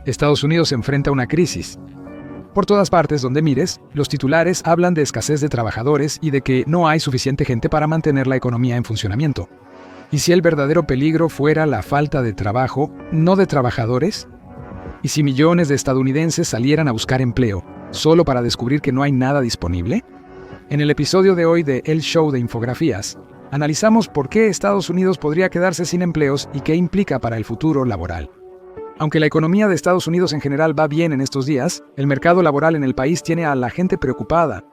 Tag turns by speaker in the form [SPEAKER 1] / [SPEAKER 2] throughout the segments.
[SPEAKER 1] Estados Unidos enfrenta una crisis. Por todas partes donde mires, los titulares hablan de escasez de trabajadores y de que no hay suficiente gente para mantener la economía en funcionamiento. ¿Y si el verdadero peligro fuera la falta de trabajo, no de trabajadores? ¿Y si millones de estadounidenses salieran a buscar empleo, solo para descubrir que no hay nada disponible? En el episodio de hoy de El Show de Infografías, analizamos por qué Estados Unidos podría quedarse sin empleos y qué implica para el futuro laboral. Aunque la economía de Estados Unidos en general va bien en estos días, el mercado laboral en el país tiene a la gente preocupada.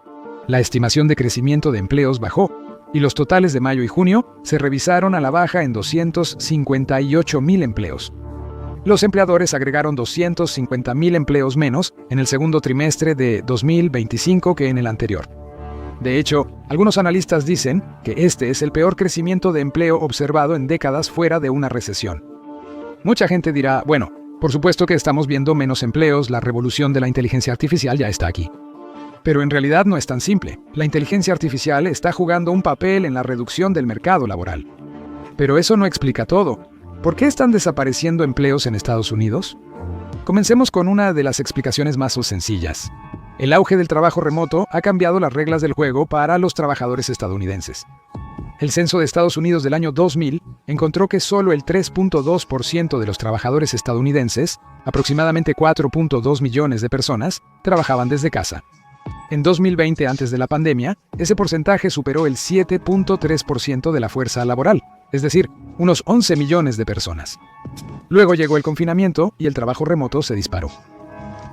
[SPEAKER 1] La estimación de crecimiento de empleos bajó, y los totales de mayo y junio se revisaron a la baja en 258,000 empleos. Los empleadores agregaron 250,000 empleos menos en el segundo trimestre de 2025 que en el anterior. De hecho, algunos analistas dicen que este es el peor crecimiento de empleo observado en décadas fuera de una recesión. Mucha gente dirá, bueno, por supuesto que estamos viendo menos empleos, la revolución de la inteligencia artificial ya está aquí. Pero en realidad no es tan simple. La inteligencia artificial está jugando un papel en la reducción del mercado laboral. Pero eso no explica todo. ¿Por qué están desapareciendo empleos en Estados Unidos? Comencemos con una de las explicaciones más sencillas. El auge del trabajo remoto ha cambiado las reglas del juego para los trabajadores estadounidenses. El censo de Estados Unidos del año 2000 encontró que solo el 3.2% de los trabajadores estadounidenses, aproximadamente 4.2 millones de personas, trabajaban desde casa. En 2020, antes de la pandemia, ese porcentaje superó el 7.3% de la fuerza laboral, es decir, unos 11 millones de personas. Luego llegó el confinamiento y el trabajo remoto se disparó.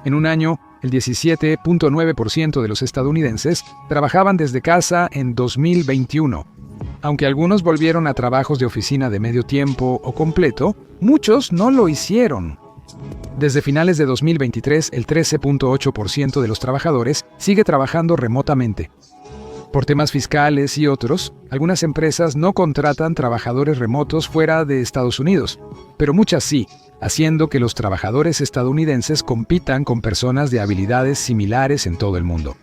[SPEAKER 1] En un año, el 17.9% de los estadounidenses trabajaban desde casa en 2021. Aunque algunos volvieron a trabajos de oficina de medio tiempo o completo, muchos no lo hicieron. Desde finales de 2023, el 13.8% de los trabajadores sigue trabajando remotamente. Por temas fiscales y otros, algunas empresas no contratan trabajadores remotos fuera de Estados Unidos, pero muchas sí, haciendo que los trabajadores estadounidenses compitan con personas de habilidades similares en todo el mundo.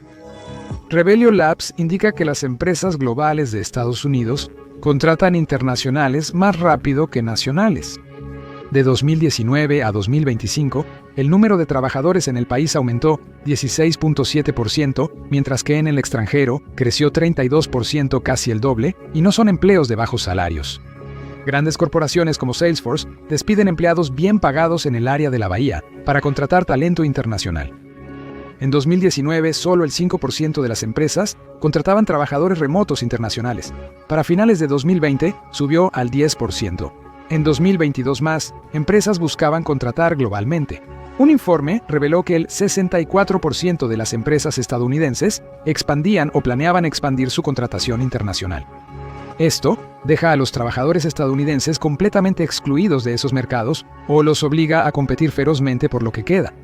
[SPEAKER 1] Rebellion Labs indica que las empresas globales de Estados Unidos contratan internacionales más rápido que nacionales. De 2019 a 2025, el número de trabajadores en el país aumentó 16.7%, mientras que en el extranjero creció 32%, casi el doble, y no son empleos de bajos salarios. Grandes corporaciones como Salesforce despiden empleados bien pagados en el área de la Bahía para contratar talento internacional. En 2019, solo el 5% de las empresas contrataban trabajadores remotos internacionales. Para finales de 2020, subió al 10%. En 2022 más, empresas buscaban contratar globalmente. Un informe reveló que el 64% de las empresas estadounidenses expandían o planeaban expandir su contratación internacional. Esto deja a los trabajadores estadounidenses completamente excluidos de esos mercados o los obliga a competir ferozmente por lo que queda.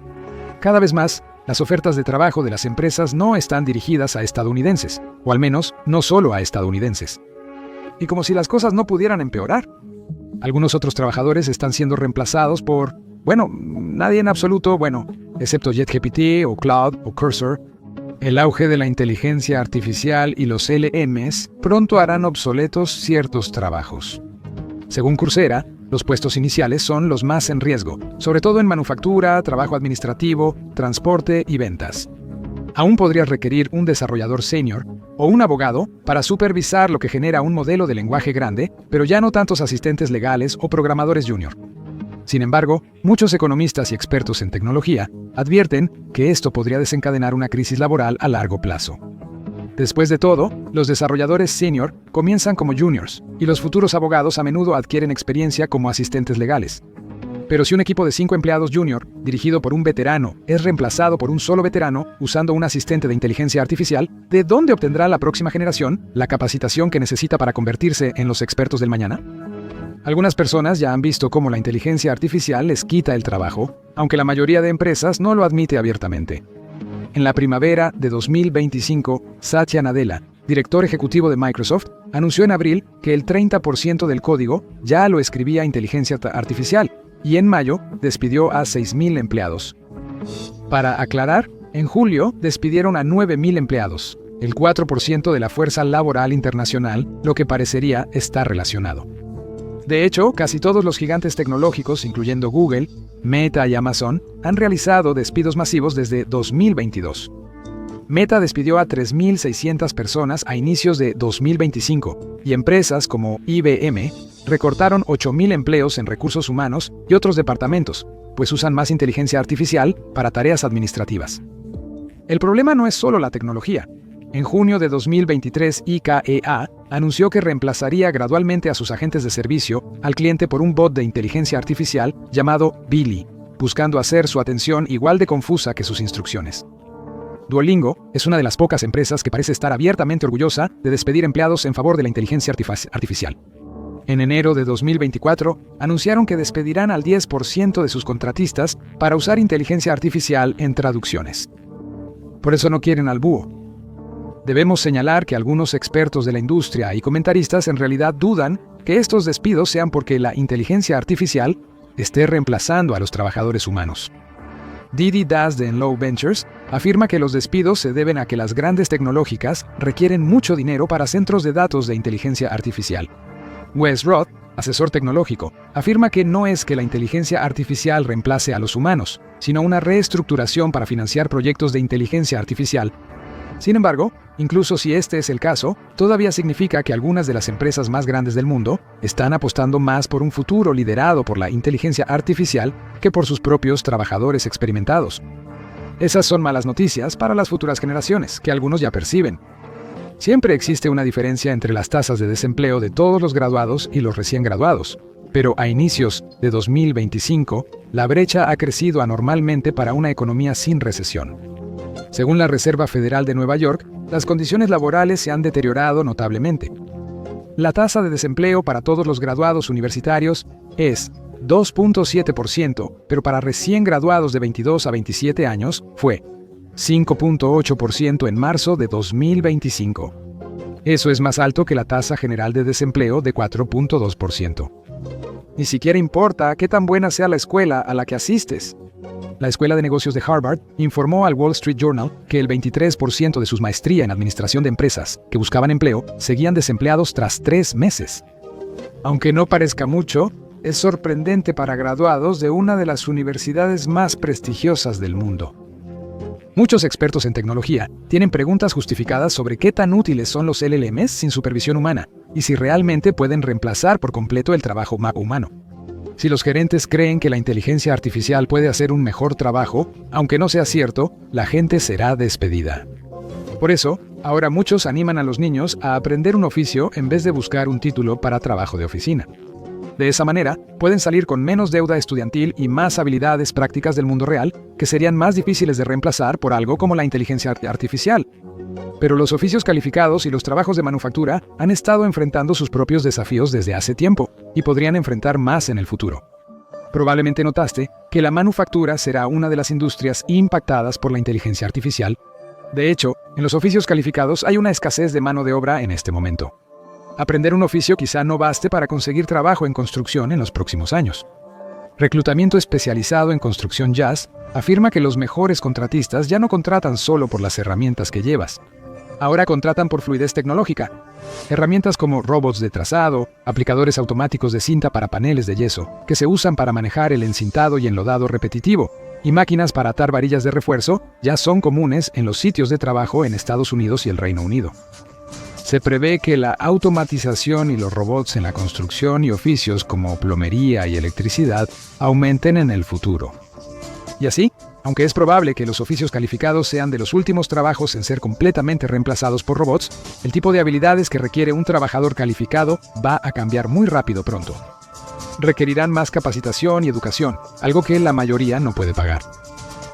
[SPEAKER 1] Cada vez más, las ofertas de trabajo de las empresas no están dirigidas a estadounidenses, o al menos no solo a estadounidenses. Y como si las cosas no pudieran empeorar. Algunos otros trabajadores están siendo reemplazados por, nadie en absoluto, excepto JetGPT o Cloud o Cursor. El auge de la inteligencia artificial y los LMs pronto harán obsoletos ciertos trabajos. Según Coursera, los puestos iniciales son los más en riesgo, sobre todo en manufactura, trabajo administrativo, transporte y ventas. Aún podrías requerir un desarrollador senior o un abogado para supervisar lo que genera un modelo de lenguaje grande, pero ya no tantos asistentes legales o programadores junior. Sin embargo, muchos economistas y expertos en tecnología advierten que esto podría desencadenar una crisis laboral a largo plazo. Después de todo, los desarrolladores senior comienzan como juniors, y los futuros abogados a menudo adquieren experiencia como asistentes legales. Pero si un equipo de 5 empleados junior, dirigido por un veterano, es reemplazado por un solo veterano usando un asistente de inteligencia artificial, ¿de dónde obtendrá la próxima generación la capacitación que necesita para convertirse en los expertos del mañana? Algunas personas ya han visto cómo la inteligencia artificial les quita el trabajo, aunque la mayoría de empresas no lo admite abiertamente. En la primavera de 2025, Satya Nadella, director ejecutivo de Microsoft, anunció en abril que el 30% del código ya lo escribía inteligencia artificial, y en mayo despidió a 6,000 empleados. Para aclarar, en julio despidieron a 9,000 empleados, el 4% de la fuerza laboral internacional, lo que parecería estar relacionado. De hecho, casi todos los gigantes tecnológicos, incluyendo Google, Meta y Amazon han realizado despidos masivos desde 2022. Meta despidió a 3.600 personas a inicios de 2025 y empresas como IBM recortaron 8.000 empleos en recursos humanos y otros departamentos, pues usan más inteligencia artificial para tareas administrativas. El problema no es solo la tecnología. En junio de 2023, IKEA anunció que reemplazaría gradualmente a sus agentes de servicio al cliente por un bot de inteligencia artificial llamado Billy, buscando hacer su atención igual de confusa que sus instrucciones. Duolingo es una de las pocas empresas que parece estar abiertamente orgullosa de despedir empleados en favor de la inteligencia artificial. En enero de 2024, anunciaron que despedirán al 10% de sus contratistas para usar inteligencia artificial en traducciones. Por eso no quieren al búho. Debemos señalar que algunos expertos de la industria y comentaristas en realidad dudan que estos despidos sean porque la inteligencia artificial esté reemplazando a los trabajadores humanos. Didi Das de Enlow Ventures afirma que los despidos se deben a que las grandes tecnológicas requieren mucho dinero para centros de datos de inteligencia artificial. Wes Roth, asesor tecnológico, afirma que no es que la inteligencia artificial reemplace a los humanos, sino una reestructuración para financiar proyectos de inteligencia artificial. Sin embargo, incluso si este es el caso, todavía significa que algunas de las empresas más grandes del mundo están apostando más por un futuro liderado por la inteligencia artificial que por sus propios trabajadores experimentados. Esas son malas noticias para las futuras generaciones, que algunos ya perciben. Siempre existe una diferencia entre las tasas de desempleo de todos los graduados y los recién graduados, pero a inicios de 2025, la brecha ha crecido anormalmente para una economía sin recesión. Según la Reserva Federal de Nueva York, las condiciones laborales se han deteriorado notablemente. La tasa de desempleo para todos los graduados universitarios es 2.7%, pero para recién graduados de 22 a 27 años fue 5.8% en marzo de 2025. Eso es más alto que la tasa general de desempleo de 4.2%. Ni siquiera importa qué tan buena sea la escuela a la que asistes. La Escuela de Negocios de Harvard informó al Wall Street Journal que el 23% de sus maestría en administración de empresas que buscaban empleo seguían desempleados tras 3 meses. Aunque no parezca mucho, es sorprendente para graduados de una de las universidades más prestigiosas del mundo. Muchos expertos en tecnología tienen preguntas justificadas sobre qué tan útiles son los LLMs sin supervisión humana y si realmente pueden reemplazar por completo el trabajo humano. Si los gerentes creen que la inteligencia artificial puede hacer un mejor trabajo, aunque no sea cierto, la gente será despedida. Por eso, ahora muchos animan a los niños a aprender un oficio en vez de buscar un título para trabajo de oficina. De esa manera, pueden salir con menos deuda estudiantil y más habilidades prácticas del mundo real, que serían más difíciles de reemplazar por algo como la inteligencia artificial. Pero los oficios calificados y los trabajos de manufactura han estado enfrentando sus propios desafíos desde hace tiempo y podrían enfrentar más en el futuro. Probablemente notaste que la manufactura será una de las industrias impactadas por la inteligencia artificial. De hecho, en los oficios calificados hay una escasez de mano de obra en este momento. Aprender un oficio quizá no baste para conseguir trabajo en construcción en los próximos años. Reclutamiento especializado en construcción Jazz afirma que los mejores contratistas ya no contratan solo por las herramientas que llevas. Ahora contratan por fluidez tecnológica. Herramientas como robots de trazado, aplicadores automáticos de cinta para paneles de yeso, que se usan para manejar el encintado y enlodado repetitivo, y máquinas para atar varillas de refuerzo ya son comunes en los sitios de trabajo en Estados Unidos y el Reino Unido. Se prevé que la automatización y los robots en la construcción y oficios como plomería y electricidad aumenten en el futuro. Y así, aunque es probable que los oficios calificados sean de los últimos trabajos en ser completamente reemplazados por robots, el tipo de habilidades que requiere un trabajador calificado va a cambiar muy rápido pronto. Requerirán más capacitación y educación, algo que la mayoría no puede pagar.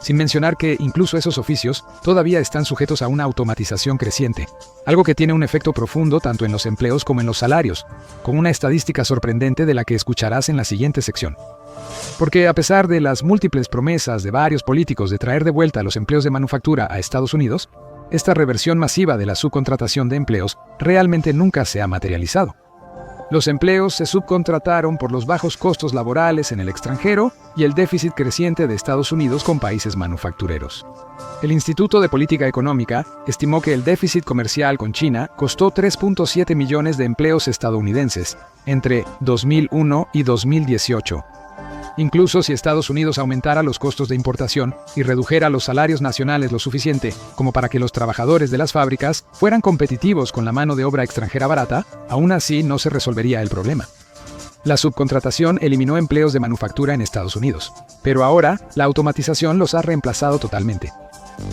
[SPEAKER 1] Sin mencionar que incluso esos oficios todavía están sujetos a una automatización creciente, algo que tiene un efecto profundo tanto en los empleos como en los salarios, con una estadística sorprendente de la que escucharás en la siguiente sección. Porque a pesar de las múltiples promesas de varios políticos de traer de vuelta los empleos de manufactura a Estados Unidos, esta reversión masiva de la subcontratación de empleos realmente nunca se ha materializado. Los empleos se subcontrataron por los bajos costos laborales en el extranjero y el déficit creciente de Estados Unidos con países manufactureros. El Instituto de Política Económica estimó que el déficit comercial con China costó 3.7 millones de empleos estadounidenses entre 2001 y 2018. Incluso si Estados Unidos aumentara los costos de importación y redujera los salarios nacionales lo suficiente como para que los trabajadores de las fábricas fueran competitivos con la mano de obra extranjera barata, aún así no se resolvería el problema. La subcontratación eliminó empleos de manufactura en Estados Unidos, pero ahora la automatización los ha reemplazado totalmente.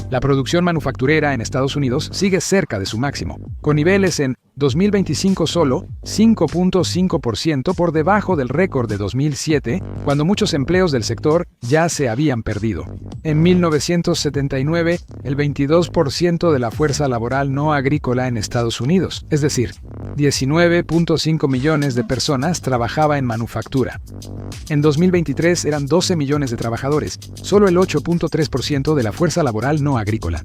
[SPEAKER 1] La producción manufacturera en Estados Unidos sigue cerca de su máximo, con niveles en 2025 solo 5.5% por debajo del récord de 2007, cuando muchos empleos del sector ya se habían perdido. En 1979, el 22% de la fuerza laboral no agrícola en Estados Unidos, es decir, 19.5 millones de personas trabajaba en manufactura. En 2023 eran 12 millones de trabajadores, solo el 8.3% de la fuerza laboral no agrícola.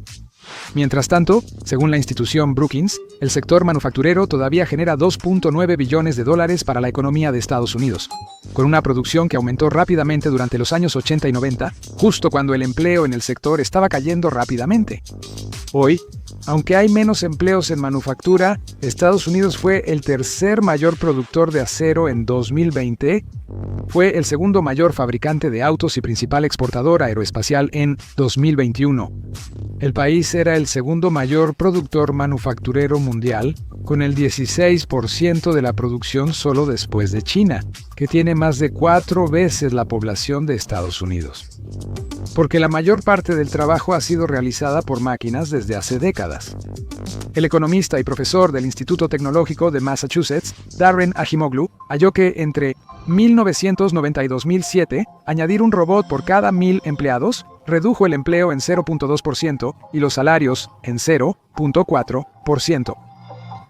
[SPEAKER 1] Mientras tanto, según la institución Brookings, el sector manufacturero todavía genera 2.9 billones de dólares para la economía de Estados Unidos, con una producción que aumentó rápidamente durante los años 80 y 90, justo cuando el empleo en el sector estaba cayendo rápidamente. Hoy, aunque hay menos empleos en manufactura, Estados Unidos fue el tercer mayor productor de acero en 2020, fue el segundo mayor fabricante de autos y principal exportador aeroespacial en 2021. El país era el segundo mayor productor manufacturero mundial, con el 16% de la producción solo después de China, que tiene más de 4 veces la población de Estados Unidos. Porque la mayor parte del trabajo ha sido realizada por máquinas desde hace décadas. El economista y profesor del Instituto Tecnológico de Massachusetts, Darren Acemoglu, halló que entre 1990 y 2007, añadir un robot por cada 1,000 empleados redujo el empleo en 0.2% y los salarios en 0.4%.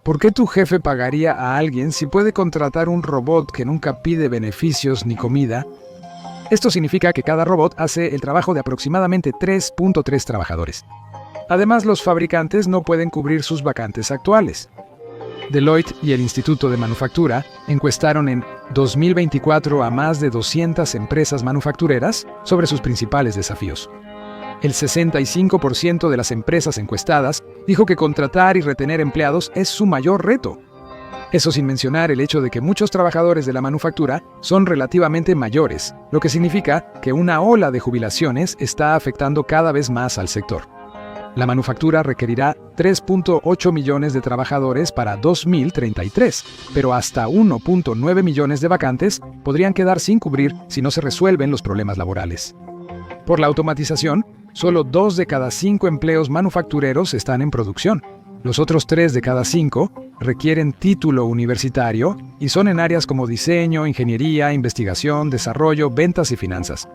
[SPEAKER 1] ¿Por qué tu jefe pagaría a alguien si puede contratar un robot que nunca pide beneficios ni comida? Esto significa que cada robot hace el trabajo de aproximadamente 3.3 trabajadores. Además, los fabricantes no pueden cubrir sus vacantes actuales. Deloitte y el Instituto de Manufactura encuestaron en 2024 a más de 200 empresas manufactureras sobre sus principales desafíos. El 65% de las empresas encuestadas dijo que contratar y retener empleados es su mayor reto. Eso sin mencionar el hecho de que muchos trabajadores de la manufactura son relativamente mayores, lo que significa que una ola de jubilaciones está afectando cada vez más al sector. La manufactura requerirá 3.8 millones de trabajadores para 2033, pero hasta 1.9 millones de vacantes podrían quedar sin cubrir si no se resuelven los problemas laborales. Por la automatización, solo 2 de cada 5 empleos manufactureros están en producción. Los otros 3 de cada 5 requieren título universitario y son en áreas como diseño, ingeniería, investigación, desarrollo, ventas y finanzas.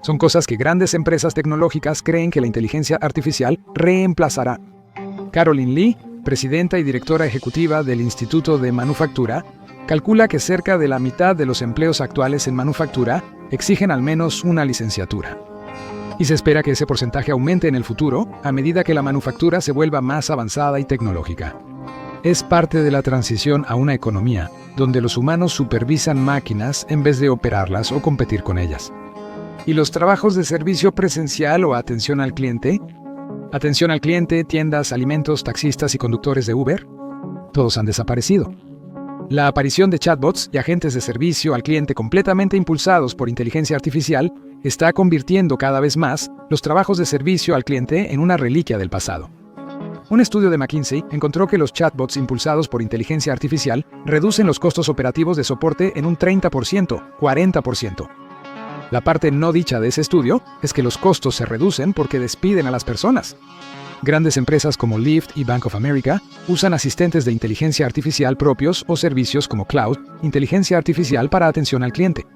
[SPEAKER 1] Son cosas que grandes empresas tecnológicas creen que la inteligencia artificial reemplazará. Caroline Lee, presidenta y directora ejecutiva del Instituto de Manufactura, calcula que cerca de la mitad de los empleos actuales en manufactura exigen al menos una licenciatura. Y se espera que ese porcentaje aumente en el futuro a medida que la manufactura se vuelva más avanzada y tecnológica. Es parte de la transición a una economía donde los humanos supervisan máquinas en vez de operarlas o competir con ellas. ¿Y los trabajos de servicio presencial o atención al cliente? Atención al cliente, tiendas, alimentos, taxistas y conductores de Uber. Todos han desaparecido. La aparición de chatbots y agentes de servicio al cliente completamente impulsados por inteligencia artificial está convirtiendo cada vez más los trabajos de servicio al cliente en una reliquia del pasado. Un estudio de McKinsey encontró que los chatbots impulsados por inteligencia artificial reducen los costos operativos de soporte en un 30%, 40%. La parte no dicha de ese estudio es que los costos se reducen porque despiden a las personas. Grandes empresas como Lyft y Bank of America usan asistentes de inteligencia artificial propios o servicios como Cloud, inteligencia artificial para atención al cliente.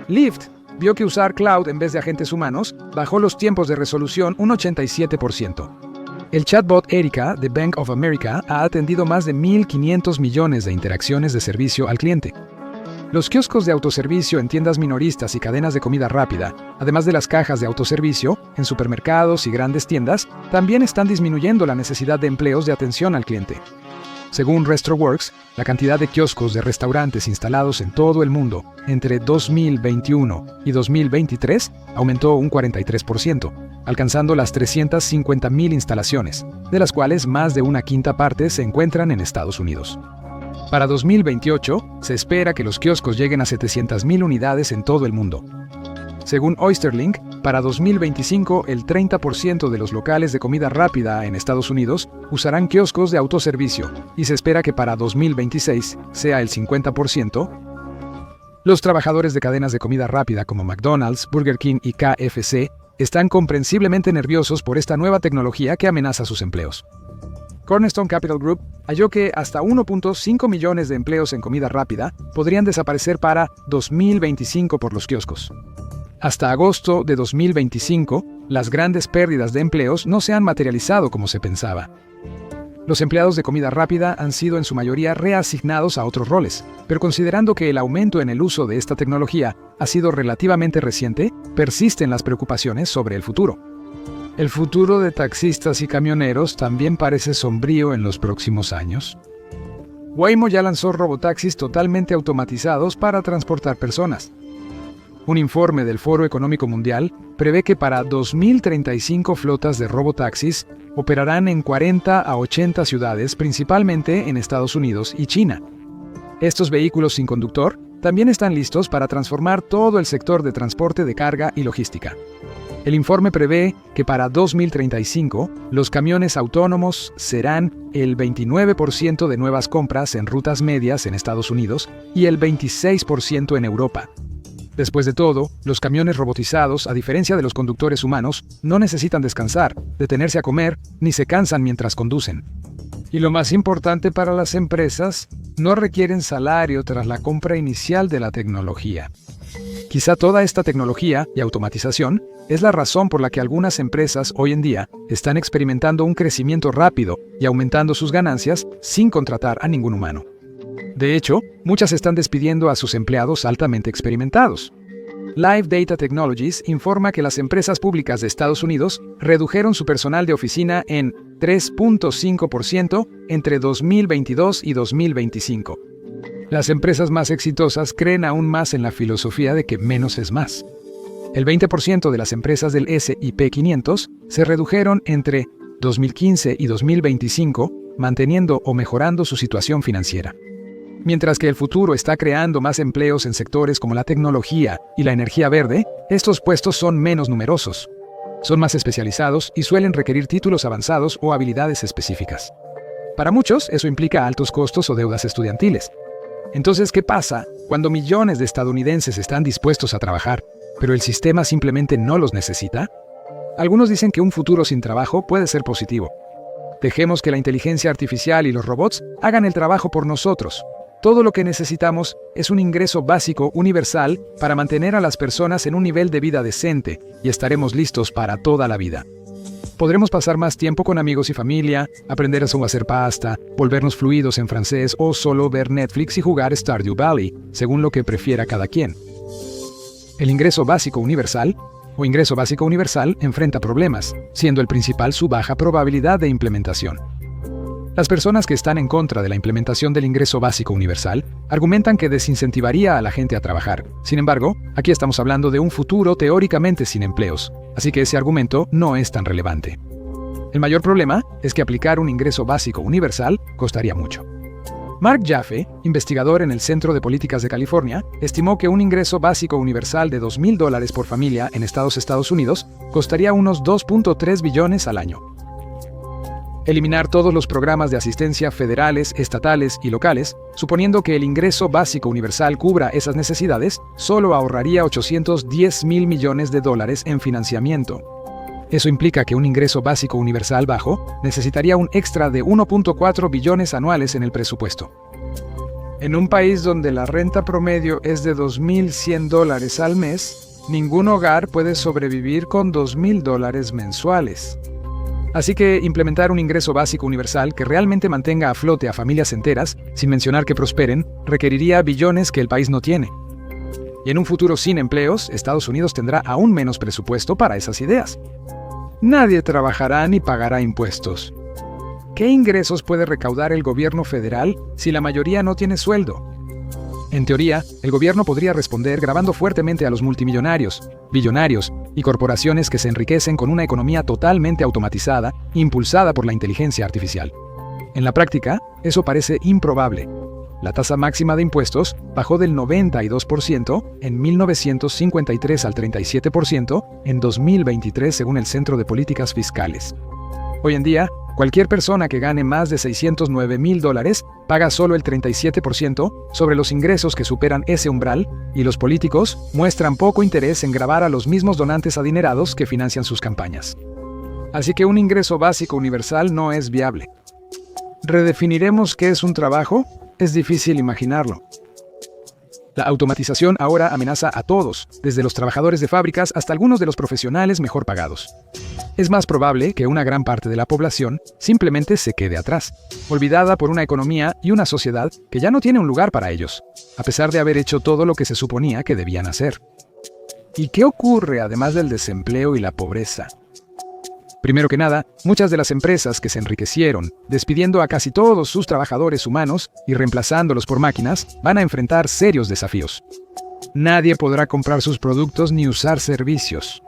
[SPEAKER 1] Lyft vio que usar Cloud en vez de agentes humanos bajó los tiempos de resolución un 87%. El chatbot Erika de Bank of America ha atendido más de 1.500 millones de interacciones de servicio al cliente. Los kioscos de autoservicio en tiendas minoristas y cadenas de comida rápida, además de las cajas de autoservicio en supermercados y grandes tiendas, también están disminuyendo la necesidad de empleos de atención al cliente. Según RestroWorks, la cantidad de kioscos de restaurantes instalados en todo el mundo entre 2021 y 2023 aumentó un 43%, alcanzando las 350,000 instalaciones, de las cuales más de una quinta parte se encuentran en Estados Unidos. Para 2028, se espera que los kioscos lleguen a 700.000 unidades en todo el mundo. Según Oysterlink, para 2025 el 30% de los locales de comida rápida en Estados Unidos usarán kioscos de autoservicio y se espera que para 2026 sea el 50%. Los trabajadores de cadenas de comida rápida como McDonald's, Burger King y KFC están comprensiblemente nerviosos por esta nueva tecnología que amenaza sus empleos. Cornerstone Capital Group halló que hasta 1.5 millones de empleos en comida rápida podrían desaparecer para 2025 por los kioscos. Hasta agosto de 2025, las grandes pérdidas de empleos no se han materializado como se pensaba. Los empleados de comida rápida han sido en su mayoría reasignados a otros roles, pero considerando que el aumento en el uso de esta tecnología ha sido relativamente reciente, persisten las preocupaciones sobre el futuro. El futuro de taxistas y camioneros también parece sombrío en los próximos años. Waymo ya lanzó robotaxis totalmente automatizados para transportar personas. Un informe del Foro Económico Mundial prevé que para 2035 flotas de robotaxis operarán en 40 a 80 ciudades, principalmente en Estados Unidos y China. Estos vehículos sin conductor también están listos para transformar todo el sector de transporte de carga y logística. El informe prevé que para 2035 los camiones autónomos serán el 29% de nuevas compras en rutas medias en Estados Unidos y el 26% en Europa. Después de todo, los camiones robotizados, a diferencia de los conductores humanos, no necesitan descansar, detenerse a comer, ni se cansan mientras conducen. Y lo más importante para las empresas, no requieren salario tras la compra inicial de la tecnología. Quizá toda esta tecnología y automatización es la razón por la que algunas empresas hoy en día están experimentando un crecimiento rápido y aumentando sus ganancias sin contratar a ningún humano. De hecho, muchas están despidiendo a sus empleados altamente experimentados. Live Data Technologies informa que las empresas públicas de Estados Unidos redujeron su personal de oficina en 3.5% entre 2022 y 2025. Las empresas más exitosas creen aún más en la filosofía de que menos es más. El 20% de las empresas del S&P 500 se redujeron entre 2015 y 2025, manteniendo o mejorando su situación financiera. Mientras que el futuro está creando más empleos en sectores como la tecnología y la energía verde, estos puestos son menos numerosos. Son más especializados y suelen requerir títulos avanzados o habilidades específicas. Para muchos, eso implica altos costos o deudas estudiantiles. Entonces, ¿qué pasa cuando millones de estadounidenses están dispuestos a trabajar, pero el sistema simplemente no los necesita? Algunos dicen que un futuro sin trabajo puede ser positivo. Dejemos que la inteligencia artificial y los robots hagan el trabajo por nosotros. Todo lo que necesitamos es un ingreso básico universal para mantener a las personas en un nivel de vida decente y estaremos listos para toda la vida. Podremos pasar más tiempo con amigos y familia, aprender a hacer pasta, volvernos fluidos en francés o solo ver Netflix y jugar Stardew Valley, según lo que prefiera cada quien. El ingreso básico universal o ingreso básico universal enfrenta problemas, siendo el principal su baja probabilidad de implementación. Las personas que están en contra de la implementación del ingreso básico universal argumentan que desincentivaría a la gente a trabajar. Sin embargo, aquí estamos hablando de un futuro teóricamente sin empleos, así que ese argumento no es tan relevante. El mayor problema es que aplicar un ingreso básico universal costaría mucho. Mark Jaffe, investigador en el Centro de Políticas de California, estimó que un ingreso básico universal de $2,000 por familia en Estados Unidos costaría unos 2.3 billones al año. Eliminar todos los programas de asistencia federales, estatales y locales, suponiendo que el ingreso básico universal cubra esas necesidades, solo ahorraría $810 mil millones en financiamiento. Eso implica que un ingreso básico universal bajo necesitaría un extra de 1.4 billones anuales en el presupuesto. En un país donde la renta promedio es de $2,100 al mes, ningún hogar puede sobrevivir con $2,000 mensuales. Así que implementar un ingreso básico universal que realmente mantenga a flote a familias enteras, sin mencionar que prosperen, requeriría billones que el país no tiene. Y en un futuro sin empleos, Estados Unidos tendrá aún menos presupuesto para esas ideas. Nadie trabajará ni pagará impuestos. ¿Qué ingresos puede recaudar el gobierno federal si la mayoría no tiene sueldo? En teoría, el gobierno podría responder grabando fuertemente a los multimillonarios, billonarios y corporaciones que se enriquecen con una economía totalmente automatizada, impulsada por la inteligencia artificial. En la práctica, eso parece improbable. La tasa máxima de impuestos bajó del 92% en 1953 al 37% en 2023 según el Centro de Políticas Fiscales. Hoy en día, cualquier persona que gane más de $609,000 paga solo el 37% sobre los ingresos que superan ese umbral, y los políticos muestran poco interés en gravar a los mismos donantes adinerados que financian sus campañas. Así que un ingreso básico universal no es viable. ¿Redefiniremos qué es un trabajo? Es difícil imaginarlo. La automatización ahora amenaza a todos, desde los trabajadores de fábricas hasta algunos de los profesionales mejor pagados. Es más probable que una gran parte de la población simplemente se quede atrás, olvidada por una economía y una sociedad que ya no tiene un lugar para ellos, a pesar de haber hecho todo lo que se suponía que debían hacer. ¿Y qué ocurre además del desempleo y la pobreza? Primero que nada, muchas de las empresas que se enriquecieron, despidiendo a casi todos sus trabajadores humanos y reemplazándolos por máquinas, van a enfrentar serios desafíos. Nadie podrá comprar sus productos ni usar servicios.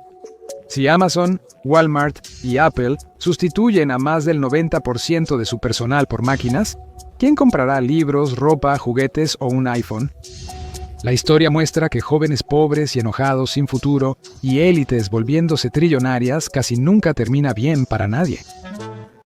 [SPEAKER 1] Si Amazon, Walmart y Apple sustituyen a más del 90% de su personal por máquinas, ¿quién comprará libros, ropa, juguetes o un iPhone? La historia muestra que jóvenes pobres y enojados sin futuro y élites volviéndose trillonarias casi nunca termina bien para nadie.